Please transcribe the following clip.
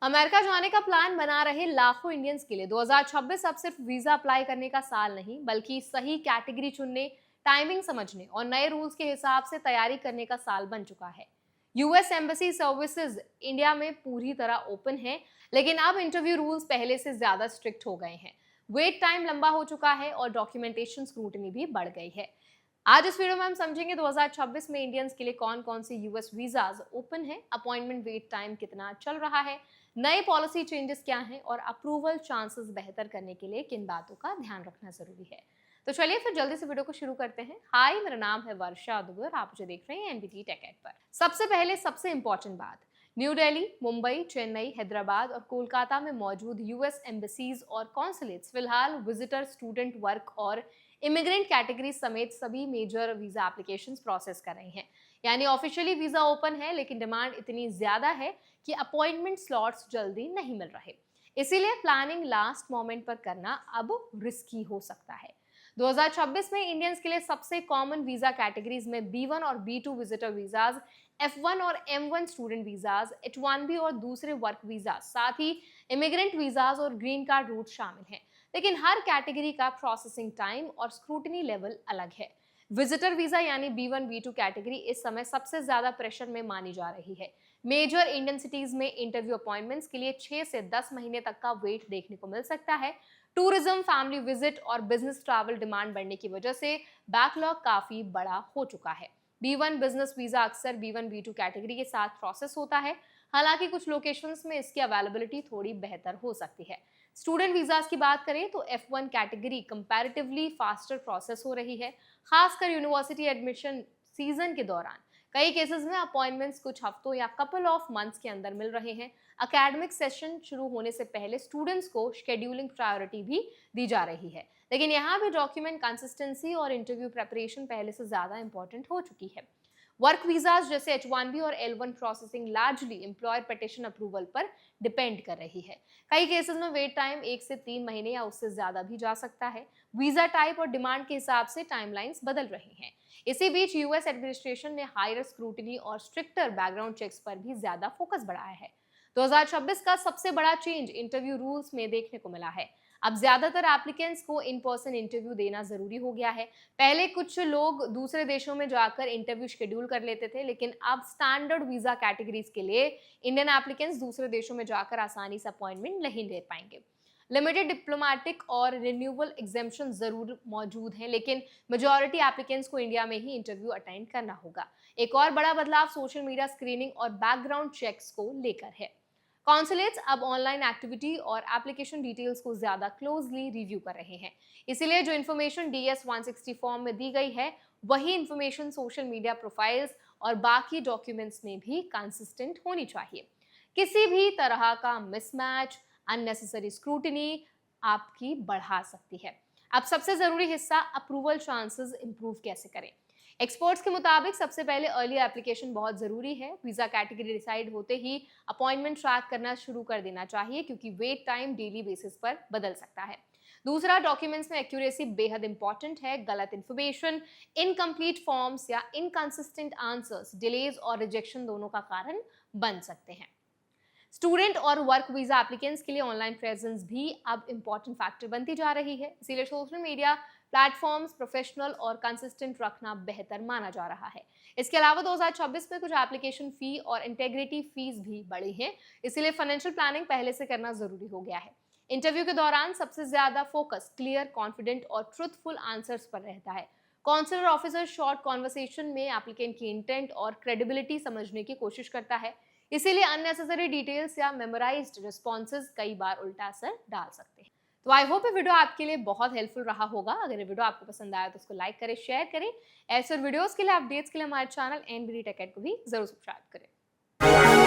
America जाने का plan बना रहे लाखों इंडियंस के लिए 2026 अब सिर्फ वीजा अप्लाई करने का साल नहीं, बल्कि सही कैटेगरी चुनने, टाइमिंग समझने और नए रूल्स के हिसाब से तैयारी करने का साल बन चुका है। यूएस एम्बेसी सर्विसेज इंडिया में पूरी तरह ओपन है, लेकिन अब इंटरव्यू रूल्स पहले से ज्यादा स्ट्रिक्ट हो गए हैं। वेट टाइम लंबा हो चुका है और डॉक्यूमेंटेशन स्क्रूटनी भी बढ़ गई है। आज इस वीडियो में हम समझेंगे 2026 में इंडियंस के लिए कौन कौन सी यूएस वीजाज ओपन है, अपॉइंटमेंट वेट टाइम कितना चल रहा है, नए पॉलिसी चेंजेस क्या हैं और अप्रूवल चांसेस बेहतर करने के लिए किन बातों का ध्यान रखना जरूरी है। तो चलिए फिर जल्दी से वीडियो को शुरू करते हैं। हाय, मेरा नाम है वर्षा दुबे और आप मुझे देख रहे हैं एनबीटी टेक एड पर। सबसे पहले सबसे इंपॉर्टेंट बात, न्यू दिल्ली, मुंबई, चेन्नई, हैदराबाद और कोलकाता में मौजूद यूएस एम्बेसीज और कॉन्सुलेट्स फिलहाल विजिटर, स्टूडेंट, वर्क और इमिग्रेंट कैटेगरी समेत सभी मेजर वीजा एप्लीकेशंस प्रोसेस कर रही हैं। यानी ऑफिशियली वीजा ओपन है, लेकिन डिमांड इतनी ज्यादा है कि अपॉइंटमेंट स्लॉट्स जल्दी नहीं मिल रहे। इसीलिए प्लानिंग लास्ट मोमेंट पर करना अब रिस्की हो सकता है। 2026 में इंडियंस के लिए सबसे कॉमन वीजा कैटेगरीज में B1 और B2 विजिटर वीजाज, F1 और M1 स्टूडेंट वीजाज, H1B और दूसरे वर्क वीजाज, साथ ही इमिग्रेंट वीजाज और ग्रीन कार्ड रूट शामिल हैं। लेकिन हर कैटेगरी का प्रोसेसिंग टाइम और स्क्रूटनी लेवल अलग है। विजिटर वीजा यानी B1 B2 कैटेगरी इस समय सबसे ज्यादा प्रेशर में मानी जा रही है। मेजर इंडियन सिटीज में इंटरव्यू अपॉइंटमेंट्स के लिए 6 से 10 महीने तक का वेट देखने को मिल सकता है। टूरिज्म, फैमिली विजिट और बिजनेस ट्रैवल डिमांड बढ़ने की वजह से बैकलॉग काफी बड़ा हो चुका है। B1 बिजनेस वीजा अक्सर B1 B2 कैटेगरी के साथ प्रोसेस होता है। हालांकि कुछ लोकेशंस में इसकी अवेलेबिलिटी थोड़ी बेहतर हो सकती है। स्टूडेंट वीजास की बात करें तो F1 category comparatively faster process हो रही है, खासकर यूनिवर्सिटी एडमिशन सीजन के दौरान। कई केसेस में अपॉइंटमेंट्स कुछ हफ्तों या कपल ऑफ मंथ्स के अंदर मिल रहे हैं। एकेडमिक सेशन शुरू होने से पहले स्टूडेंट्स को शेड्यूलिंग प्रायोरिटी भी दी जा रही है। लेकिन यहाँ भी डॉक्यूमेंट कंसिस्टेंसी और इंटरव्यू प्रेपरेशन पहले से ज्यादा इंपॉर्टेंट हो चुकी है। वर्क वीजाज जैसे H1B और L1 processing largely employer petition approval पर डिपेंड कर रही है। कई केसेस में वेट टाइम 1 से 3 महीने या उससे ज्यादा भी जा सकता है। वीजा टाइप और डिमांड के हिसाब से टाइमलाइंस बदल रही हैं। इसी बीच यूएस एडमिनिस्ट्रेशन ने हायर स्क्रूटनी और स्ट्रिक्टर बैकग्राउंड चेक्स पर भी ज्यादा फोकस बढ़ाया है। 2026 का सबसे बड़ा चेंज इंटरव्यू रूल्स में देखने को मिला है। अब ज्यादातर एप्लीकेंट्स को इन पर्सन इंटरव्यू देना जरूरी हो गया है। पहले कुछ लोग दूसरे देशों में जाकर इंटरव्यू शेड्यूल कर लेते थे, लेकिन अब स्टैंडर्ड वीजा कैटेगरीज के लिए इंडियन एप्लीकेंट्स दूसरे देशों में जाकर आसानी से अपॉइंटमेंट नहीं ले पाएंगे। लिमिटेड डिप्लोमेटिक और रिन्यूअल एग्जेम्पशन जरूर मौजूद हैं, लेकिन मेजॉरिटी एप्लीकेंट्स को इंडिया में ही इंटरव्यू अटेंड करना होगा। एक और बड़ा बदलाव सोशल मीडिया स्क्रीनिंग और बैकग्राउंड चेक्स को लेकर है। कॉन्सुलेट्स अब ऑनलाइन एक्टिविटी और एप्लीकेशन डिटेल्स को ज्यादा क्लोजली रिव्यू कर रहे हैं। इसीलिए जो इन्फॉर्मेशन DS 160 फॉर्म में दी गई है, वही इन्फॉर्मेशन सोशल मीडिया प्रोफाइल्स और बाकी डॉक्यूमेंट्स में भी कंसिस्टेंट होनी चाहिए। किसी भी तरह का मिसमैच, अननेसेसरी स्क्रूटिनी आपकी बढ़ा सकती है। अब सबसे जरूरी हिस्सा, अप्रूवल चांसेस इंप्रूव कैसे करें। एक्सपर्ट्स के मुताबिक सबसे पहले अर्ली एप्लीकेशन बहुत जरूरी है। वीजा कैटेगरी डिसाइड होते ही अपॉइंटमेंट ट्रैक करना शुरू कर देना चाहिए, क्योंकि वेट टाइम डेली बेसिस पर बदल सकता है। दूसरा, डॉक्यूमेंट्स में एक्यूरेसी बेहद इंपॉर्टेंट है। गलत इन्फॉर्मेशन, इनकम्प्लीट फॉर्म्स या इनकंसिस्टेंट आंसर्स डिलेज और रिजेक्शन दोनों का कारण बन सकते हैं। स्टूडेंट और वर्क वीजा एप्लीकेंट्स के लिए ऑनलाइन प्रेजेंस भी अब इंपॉर्टेंट फैक्टर बनती जा रही है। इसीलिए सोशल मीडिया प्लेटफॉर्म्स प्रोफेशनल और कंसिस्टेंट रखना बेहतर माना जा रहा है। इसके अलावा 2026 में कुछ एप्लीकेशन फी और इंटेग्रिटी फीस भी बढ़ी हैं। इसीलिए फाइनेंशियल प्लानिंग पहले से करना जरूरी हो गया है। इंटरव्यू के दौरान सबसे ज्यादा फोकस क्लियर, कॉन्फिडेंट और ट्रुथफुल आंसर्स पर रहता है। कॉन्सुलर ऑफिसर शॉर्ट कॉन्वर्सेशन में एप्लीकेंट की इंटेंट और क्रेडिबिलिटी समझने की कोशिश करता है। इसीलिए अननेसेसरी डिटेल्स या मेमोराइज्ड रिस्पॉन्सेज कई बार उल्टा असर डाल सकते हैं। तो आई होप ये वीडियो आपके लिए बहुत हेल्पफुल रहा होगा। अगर ये वीडियो आपको पसंद आया तो उसको लाइक करें, शेयर करें। ऐसे वीडियोस के लिए, अपडेट्स के लिए हमारे चैनल एनबीटी टेक एड को भी जरूर सब्सक्राइब करें।